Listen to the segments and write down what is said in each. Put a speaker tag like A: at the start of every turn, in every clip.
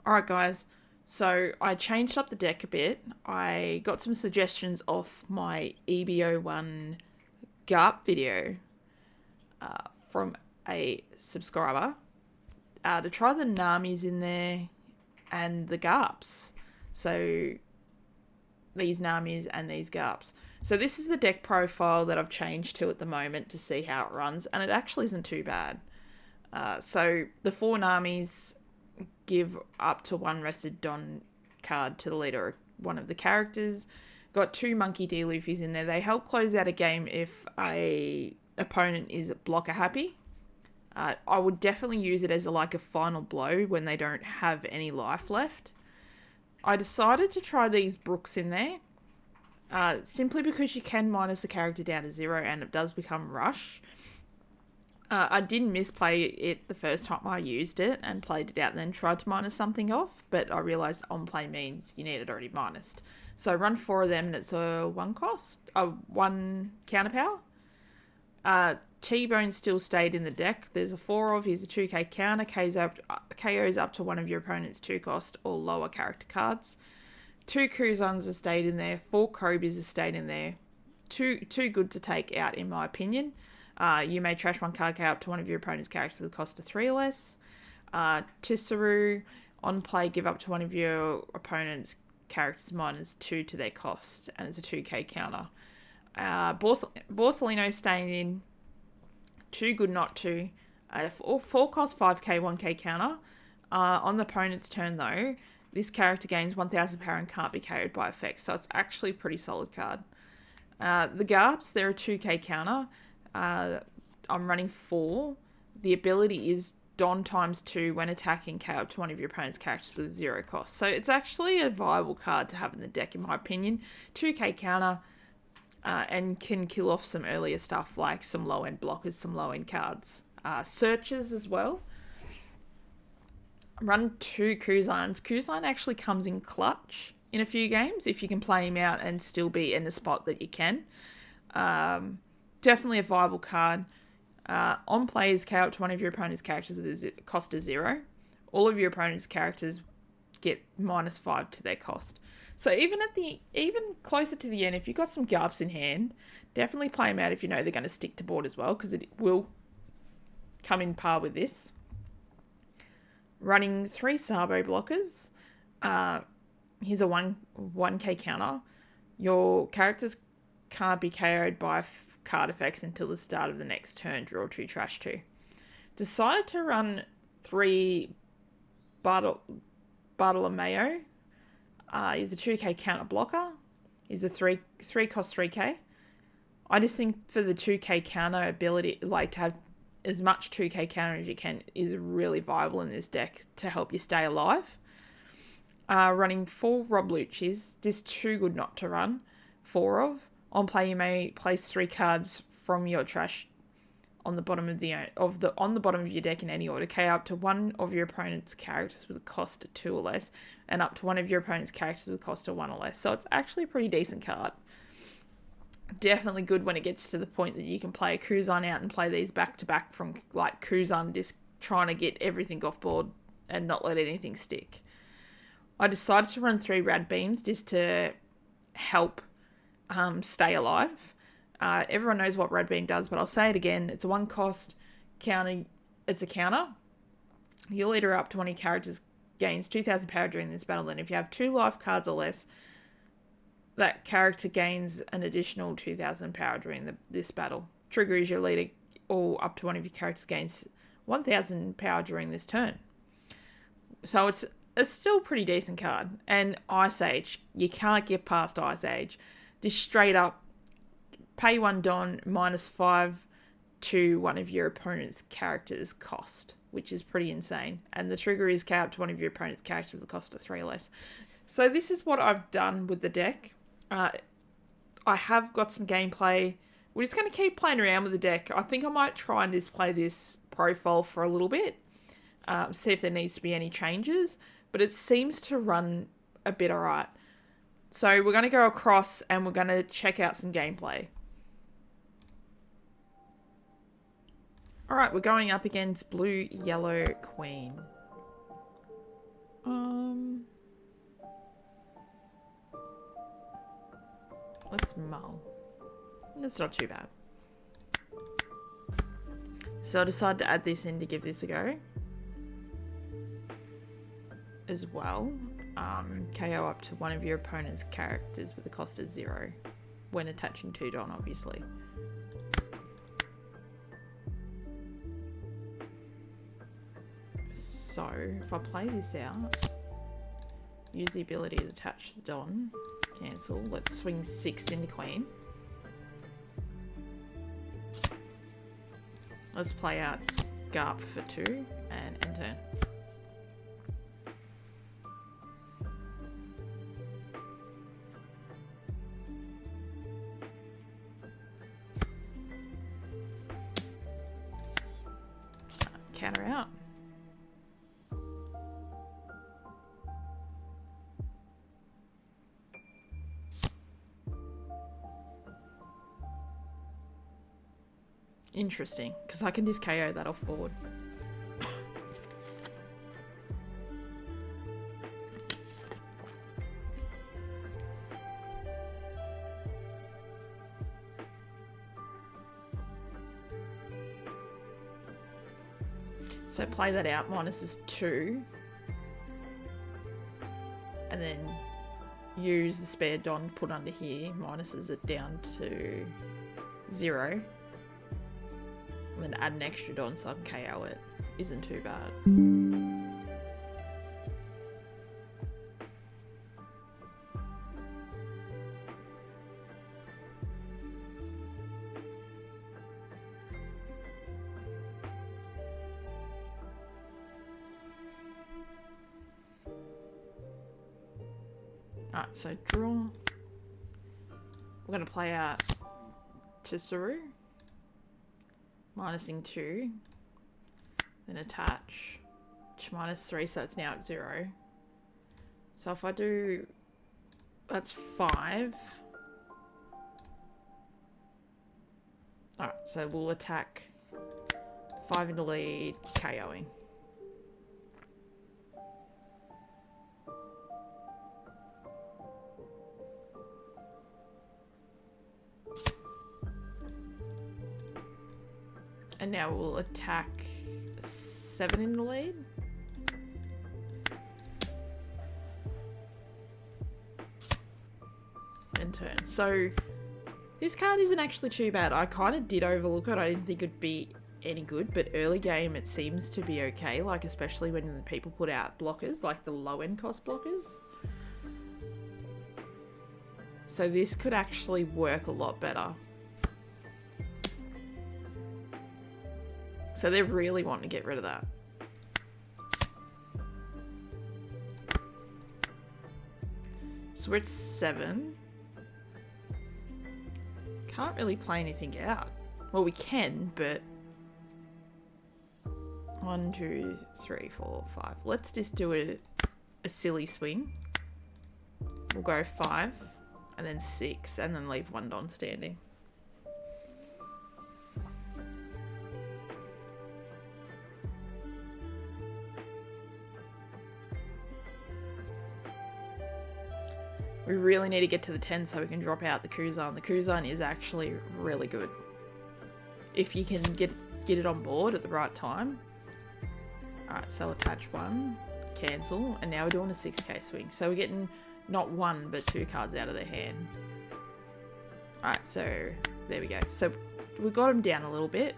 A: Alright guys, so I changed up the deck a bit. I got some suggestions off my EB01 GARP video from a subscriber to try the Namis in there and the GARPs. So these Namis and these GARPs. So this is the deck profile that I've changed to at the moment to see how it runs, and it actually isn't too bad. So the 4 Namis give up to 1 rested Don card to the leader of one of the characters. Got 2 Monkey D. Luffys in there. They help close out a game if a opponent is blocker happy. I would definitely use it as a final blow when they don't have any life left. I decided to try these Brooks in there simply because you can minus a character down to 0 and it does become rush. I didn't misplay it the first time I used it and played it out and then tried to minus something off, but I realised on play means you need it already minused. So I run 4 of them and it's a 1 counter power. T-Bone still stayed in the deck. There's a 4 of, here's a 2k counter, KOs up to one of your opponent's 2 cost or lower character cards. 2 Kuzans have stayed in there, 4 Kobe's have stayed in there. Too good to take out in my opinion. You may trash 1 card up to one of your opponent's characters with a cost of 3 or less. Tissaru, on play, give up to one of your opponent's characters -2 to their cost, and it's a 2k counter. Borsalino staying in, too good not to. 4 cost 5k, 1k counter. On the opponent's turn though, this character gains 1000 power and can't be KO'd by effects, so it's actually a pretty solid card. The GARPs, they're a 2k counter. I'm running 4. The ability is Don ×2 when attacking KO up to one of your opponent's characters with 0 cost. So it's actually a viable card to have in the deck in my opinion. 2k counter and can kill off some earlier stuff like some low end blockers, some low end cards. Searches as well. Run 2 Kuzans. Kuzan actually comes in clutch in a few games if you can play him out and still be in the spot that you can. Definitely a viable card. On play is KO up to one of your opponent's characters with a cost of 0. All of your opponent's characters get -5 to their cost. So even closer to the end, if you've got some GARPs in hand, definitely play them out if you know they're going to stick to board as well, because it will come in par with this. Running 3 Sabo blockers. Here's a 1k counter. Your characters can't be KO'd by card effects until the start of the next turn. Draw 2, trash 2. Decided to run 3 Bartolomeo. Is a 2k counter blocker. Is a 3 cost 3k. I just think for the 2k counter ability, to have as much 2k counter as you can is really viable in this deck to help you stay alive. Running 4 Rob Lucci's. This too good not to run 4 of. On play, you may place 3 cards from your trash on the bottom of your deck in any order. KO up to one of your opponent's characters with a cost of 2 or less, and up to one of your opponent's characters with a cost of 1 or less. So it's actually a pretty decent card. Definitely good when it gets to the point that you can play a Kuzan out and play these back to back from Kuzan just trying to get everything off board and not let anything stick. I decided to run 3 Rad Beams just to help stay alive. Everyone knows what Rad Beam does, but I'll say it again. It's a 1 cost counter. It's a counter. Your leader up to one of your characters gains 2000 power during this battle. And if you have 2 life cards or less, that character gains an additional 2000 power during this battle. Trigger is your leader or up to one of your characters gains 1000 power during this turn. So it's still a pretty decent card. And Ice Age, you can't get past Ice Age. Just straight up, pay 1 Don -5 to one of your opponent's characters' cost, which is pretty insane. And the trigger is KO up to one of your opponent's characters with a cost of 3 or less. So this is what I've done with the deck. I have got some gameplay. We're just going to keep playing around with the deck. I think I might try and display this profile for a little bit. See if there needs to be any changes. But it seems to run a bit alright. So we're going to go across and we're going to check out some gameplay. Alright, we're going up against Blue Yellow Queen. Let's mull. That's not too bad. So I decided to add this in to give this a go as well. KO up to one of your opponent's characters with a cost of 0 when attaching 2 Don, obviously. So if I play this out, use the ability to attach the Don, cancel, let's swing 6 into Queen. Let's play out GARP for 2 and end turn. Counter out. Interesting, because I can just KO that off board. So play that out, minus is 2. And then use the spare Don put under here, minuses it down to 0. And then add an extra Don so I can KO it. Isn't too bad. Alright, so draw. We're going to play out Tisseroo. Minusing 2. Then attach. Minus 3, so it's now at 0. So if I do... That's 5. Alright, so we'll attack 5 in the lead, KOing. And now we'll attack 7 in the lead. And turn. So this card isn't actually too bad. I kind of did overlook it. I didn't think it'd be any good, but early game it seems to be okay. Like especially when people put out blockers, like the low end cost blockers. So this could actually work a lot better. So they're really wanting to get rid of that. So we're at 7. Can't really play anything out. Well, we can, but... 1, 2, 3, 4, 5. Let's just do a silly swing. We'll go 5, and then 6, and then leave 1 Don standing. We really need to get to the 10 so we can drop out the Kuzan. The Kuzan is actually really good. If you can get it on board at the right time. Alright, so attach 1, cancel, and now we're doing a 6k swing. So we're getting not 1 but 2 cards out of their hand. Alright, so there we go. So we got them down a little bit.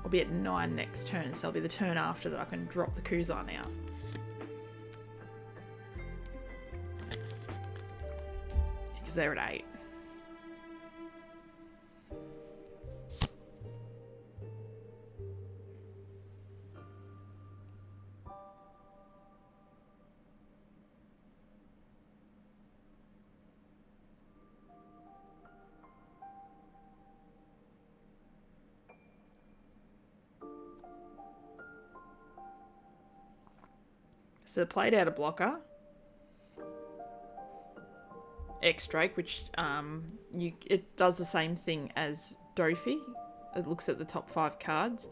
A: I'll be at 9 next turn, so it'll be the turn after that I can drop the Kuzan out. Because they're at 8. So played out a blocker, X-Drake, which it does the same thing as Dofi, it looks at the top 5 cards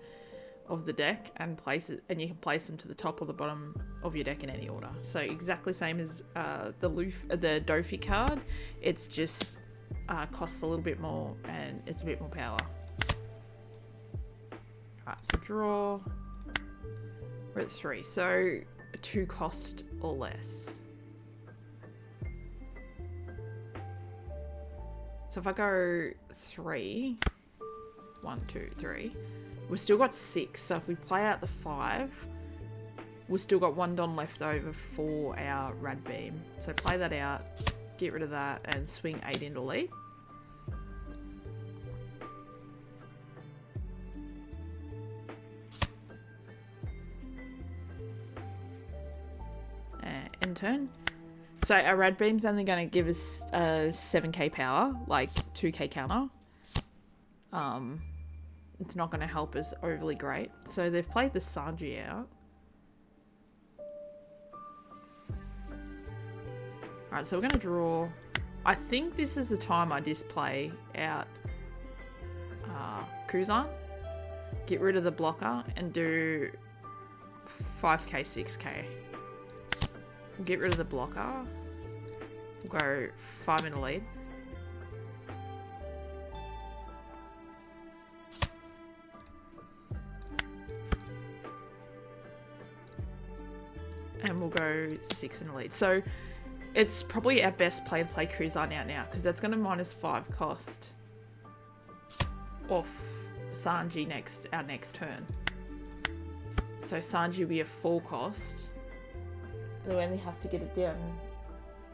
A: of the deck and place it, and you can place them to the top or the bottom of your deck in any order. So exactly same as the Dofi card. It's just costs a little bit more and it's a bit more power. Alright, so draw. We're at 3, so 2 cost or less. So if I go 3, 1, 2, 3, we've still got 6. So if we play out the 5, we've still got 1 Don left over for our Rad Beam. So play that out, get rid of that, and swing 8 into lead. End turn. So our Rad Beam's only going to give us 7k power, like 2k counter. It's not going to help us overly great. So they've played the Sanji out. Alright, so we're going to draw. I think this is the time I display out Kuzan. Get rid of the blocker and do 5k, 6k. We'll get rid of the blocker. We'll go 5 in a lead. And we'll go 6 in a lead. So it's probably our best play to play Kuzan out now, because that's going to -5 cost off Sanji our next turn. So Sanji will be a 4 cost. We only have to get it down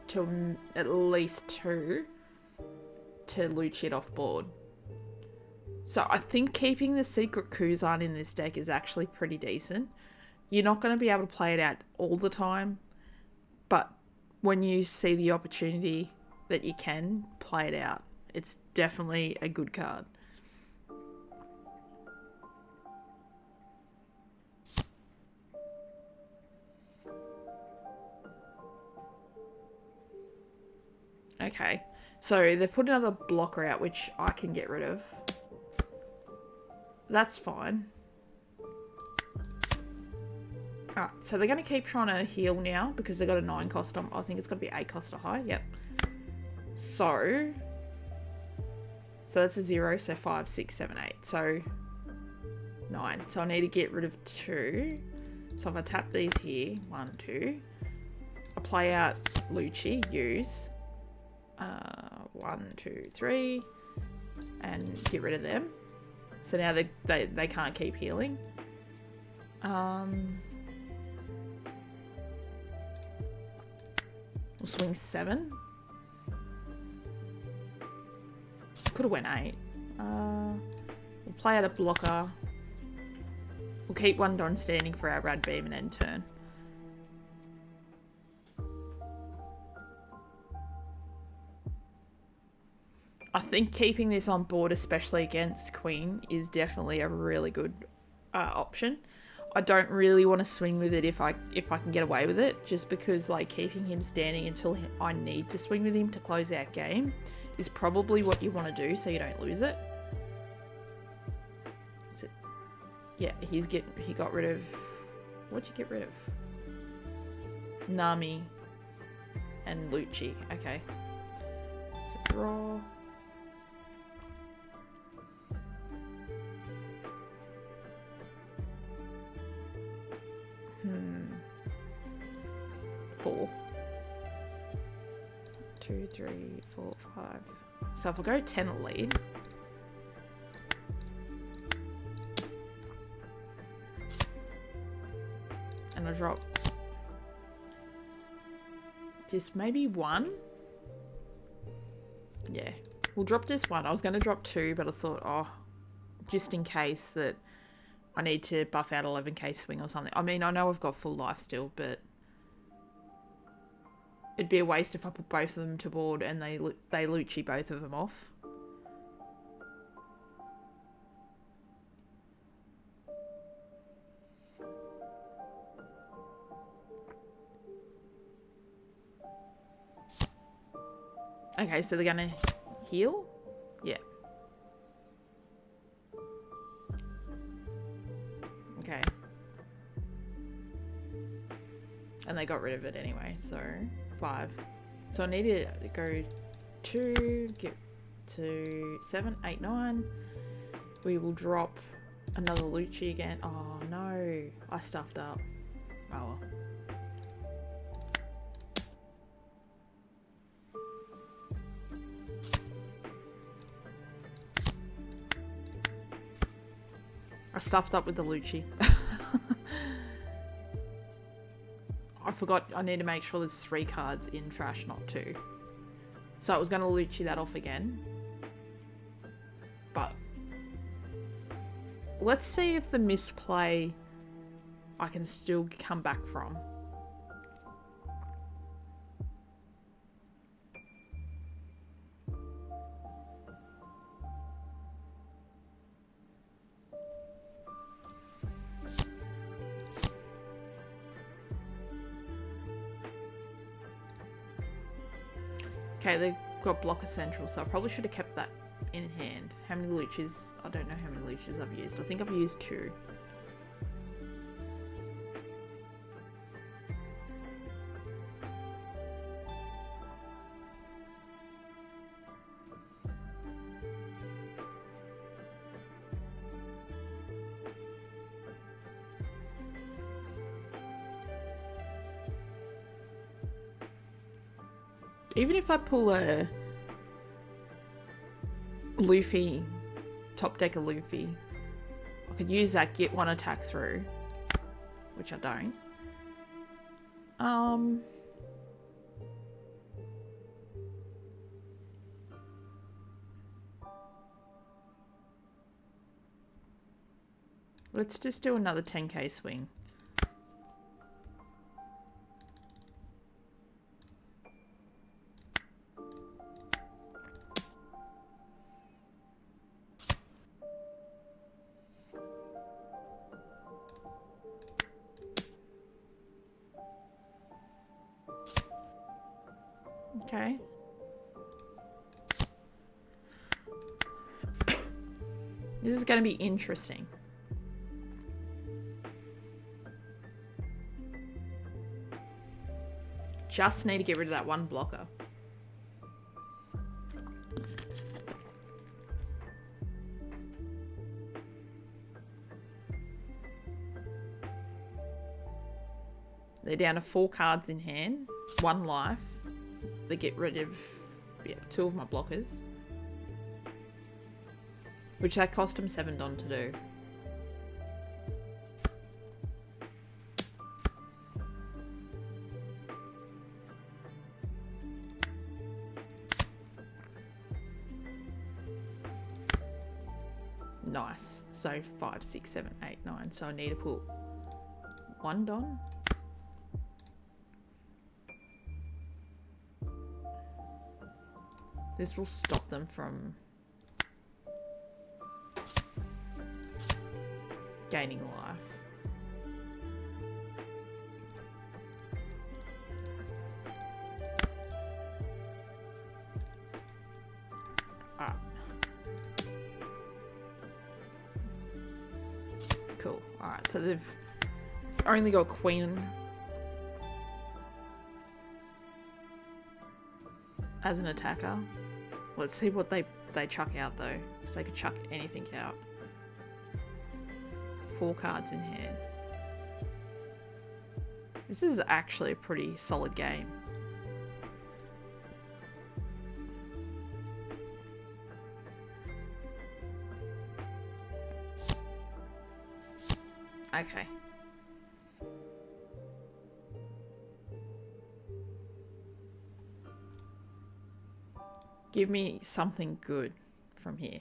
A: to at least 2 to loot it off board. So I think keeping the secret Kuzan in this deck is actually pretty decent. You're not going to be able to play it out all the time, but when you see the opportunity that you can play it out, it's definitely a good card. Okay, so they've put another blocker out, which I can get rid of. That's fine. Alright, so they're going to keep trying to heal now because they've got a 9 cost on. I think it's got to be 8 cost or high. Yep. So that's a 0. So 5, 6, 7, 8. So 9. So I need to get rid of 2. So if I tap these here, 1, 2. I play out Lucci, use. 1, 2, 3. And get rid of them. So now they can't keep healing. We'll swing 7. Could have went 8. We'll play out a blocker. We'll keep 1 Don standing for our Rad Beam and end turn. I think keeping this on board, especially against Queen, is definitely a really good option. I don't really want to swing with it if I can get away with it, just because like keeping him standing until I need to swing with him to close out game is probably what you want to do so you don't lose it. So, yeah, he got rid of, what'd you get rid of? Nami and Lucci. Okay. So draw. 4. 2, 3, 4, 5. So if I go 10 a lead. And I drop just maybe 1. Yeah, we'll drop this 1. I was going to drop 2, but I thought, oh, just in case that I need to buff out 11k swing or something. I mean, I know I've got full life still, but it'd be a waste if I put both of them to board and they Lucci both of them off. Okay, so they're gonna heal? Yeah. they got rid of it anyway, so 5. So I need to go 2, get to 7, 8, 9. We will drop another Lucci again. Oh no, I stuffed up. Oh well. I stuffed up with the Lucci. I forgot I need to make sure there's 3 cards in trash, not 2. So I was going to Lucci that off again. But let's see if the misplay I can still come back from. Okay, they've got blocker central, so I probably should have kept that in hand. How many Luccis? I don't know how many Luccis I've used. I think I've used 2. Even if I pull a Luffy, top decker Luffy, I could use that, get 1 attack through, which I don't. Let's just do another 10k swing. Okay. This is going to be interesting. Just need to get rid of that 1 blocker. They're down to 4 cards in hand, 1 life. They get rid of 2 of my blockers, which that cost them 7 Don to do. Nice. So 5, 6, 7, 8, 9. So I need to put 1 Don. This will stop them from gaining life. Alright. Cool. Alright, so they've only got Queen as an attacker. Let's see what they chuck out though, because they could chuck anything out. 4 cards in hand. This is actually a pretty solid game. Okay. Give me something good from here.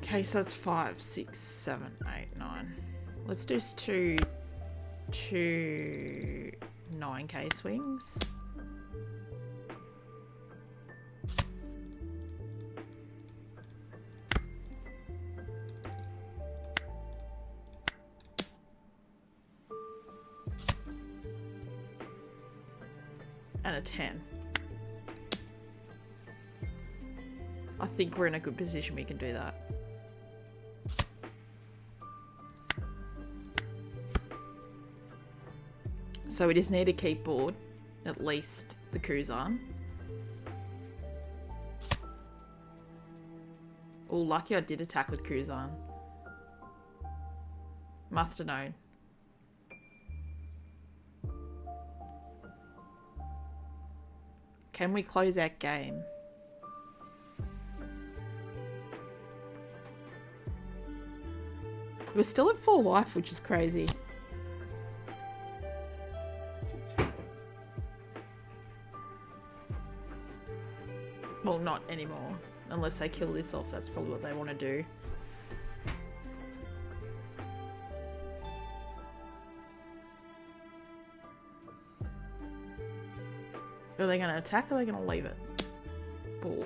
A: Okay, so that's 5, 6, 7, 8, 9. Let's do 2 2 9k swings. And a 10. I think we're in a good position, we can do that. So we just need to keep board, at least the Kuzan. Oh, lucky I did attack with Kuzan. Must have known. Can we close out game? We're still at full life, which is crazy. Well, not anymore. Unless they kill this off, that's probably what they want to do. Are they going to attack or are they going to leave it? Ball.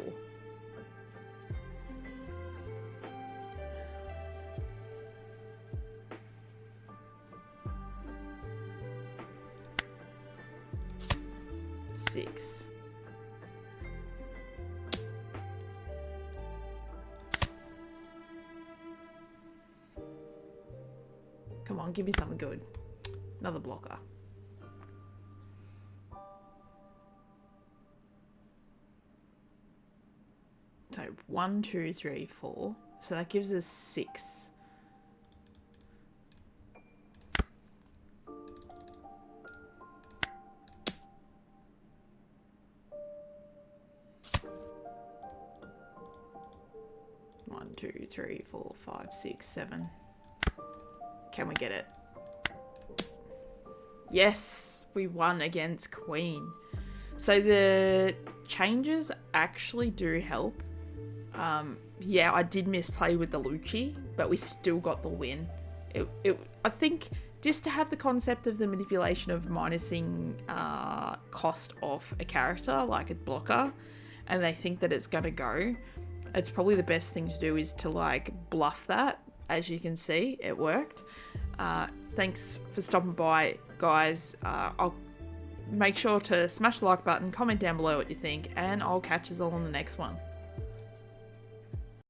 A: Six. Come on, give me something good. Another blocker. So 1, 2, 3, 4. So that gives us 6. One, 2, 3, 4, 5, 6, 7. Can we get it? Yes, we won against Queen. So the changes actually do help. Yeah, I did misplay with the Lucci, but we still got the win. I think just to have the concept of the manipulation of minusing cost off a character, like a blocker, and they think that it's going to go, it's probably the best thing to do is to like bluff that. As you can see, it worked. Thanks for stopping by, guys. I'll make sure to smash the like button, comment down below what you think, and I'll catch us all on the next one.